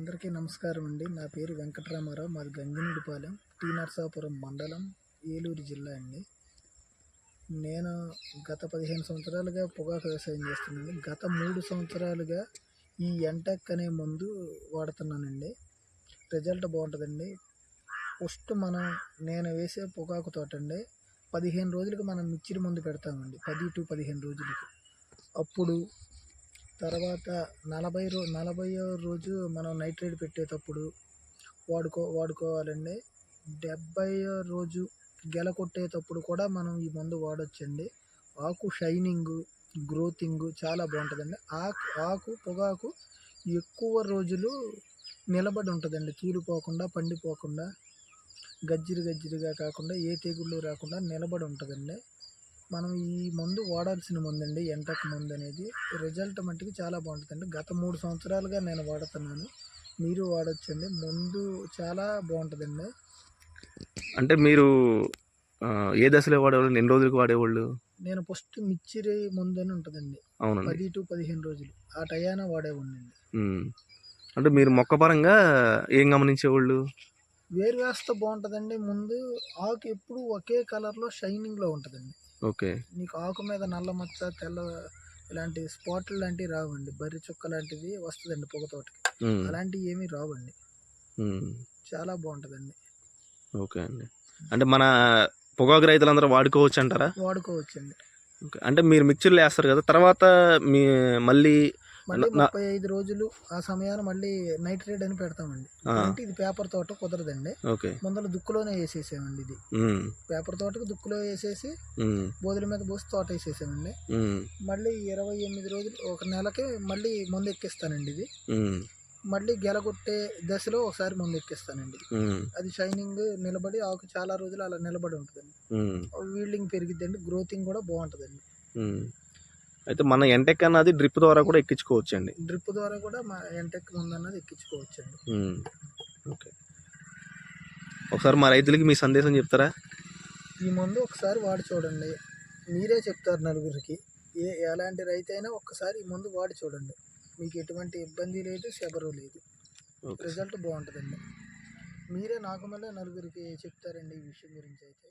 అందరికీ నమస్కారం అండి. నా పేరు వెంకటరామారావు. మాది గంగినేనిపాలెం, టీ నరసాపురం మండలం, ఏలూరు జిల్లా అండి. నేను గత 15 సంవత్సరాలుగా పొగాకు వ్యవసాయం చేస్తున్నాను. గత 3 సంవత్సరాలుగా ఈ ఎంటెక్ అనే మందు వాడుతున్నానండి. రిజల్ట్ బాగుంటుందండి. ఫస్ట్ నేను వేసే పొగాకు తోట అండి 15 రోజులకి మనం మిక్చర్ మందు పెడతామండి. 10 to 15 రోజులకి. అప్పుడు తర్వాత 40వ రోజు మనం నైట్రేట్ పెట్టేటప్పుడు వాడుకోవాలండి. 70వ రోజు గెల కొట్టేటప్పుడు కూడా మనం ఈ మందు వాడొచ్చండి. ఆకు షైనింగు, గ్రోతింగు చాలా బాగుంటుందండి. పొగాకు ఎక్కువ రోజులు నిలబడి ఉంటుందండి. తూలిపోకుండా, పండిపోకుండా, గజ్జిరిగా కాకుండా, ఏ తెగుళ్ళు రాకుండా నిలబడి ఉంటుందండి. మనం ఈ మందు వాడాల్సిన మందు అండి. ఎంటెక్ మందు అనేది రిజల్ట్ మట్టుకు చాలా బాగుంటుందండి. గత 3 సంవత్సరాలుగా నేను వాడుతున్నాను. మీరు వాడొచ్చండి. మందు చాలా బాగుంటుందండి. అంటే మీరు ఏ దశలో వాడేవాళ్ళు, ఎన్ని రోజులకు వాడేవాళ్ళు? నేను ఫస్ట్ మిక్చరీ మందు అని ఉంటుందండి. అవునండి. 10 to 15 రోజులు ఆ టయాన వాడేవాడినండి. అంటే మీరు మొక్క పరంగా ఏం గమనించేవాళ్ళు? వేరు వేస్తే బాగుంటుందండి. ముందు ఆకు ఎప్పుడు ఒకే కలర్లో షైనింగ్లో ఉంటుందండి. ఓకే. నీకు ఆకు మీద నల్ల మచ్చ, తెల్ల ఇలాంటి స్పాట్లు లాంటివి రావండి. బర్రి చుక్క లాంటివి వస్తుందండి పొగతోటకి. అలాంటివి ఏమీ రావండి. చాలా బాగుంటుందండి. ఓకే అండి. అంటే మన పొగాకు రైతులందరూ వాడుకోవచ్చు అంటారా? వాడుకోవచ్చండి. ఓకే. అంటే మీరు మిక్చర్లు వేస్తారు కదా, తర్వాత మళ్ళీ 35 రోజులు ఆ సమయాన్ని మళ్ళీ నైట్రేట్ అని పెడతామండి. అంటే ఇది పేపర్ తోట కుదరదండి. ఓకే. ముందర దుక్కులోనే వేసేసామండి. ఇది పేపర్ తోటకు దుక్కులో వేసేసి బోధుల మీద పోసి తోట వేసేసామండి. మళ్ళీ 28 రోజులు, ఒక నెలకి మళ్ళీ మందు ఎక్కిస్తానండి. ఇది మళ్ళీ గెలగొట్టే దశలో ఒకసారి మందు ఎక్కిస్తానండి. అది షైనింగ్ నిలబడి ఆకు చాలా రోజులు అలా నిలబడి ఉంటుందండి. వీల్డింగ్ పెరిగిద్దండి. గ్రోతింగ్ కూడా బాగుంటుందండి. అయితే మన ఎంటెక్ అన్నది డ్రిప్ ద్వారా కూడా ఎక్కించుకోవచ్చు అండి. డ్రిప్ ద్వారా కూడా మా ఎంటెక్ మందు అన్నది ఎక్కించుకోవచ్చండి. ఓకే. ఒకసారి మా రైతులకి మీ సందేశం చెప్తారా? ఈ మందు ఒకసారి వాడి చూడండి. మీరే చెప్తారు నలుగురికి. ఎలాంటి రైతు అయినా ఒక్కసారి ఈ మందు వాడి చూడండి. మీకు ఎటువంటి ఇబ్బంది లేదు, శబరు లేదు. రిజల్ట్ బాగుంటుందండి. మీరే నాకు మళ్ళీ నలుగురికి చెప్తారండి ఈ విషయం గురించి అయితే.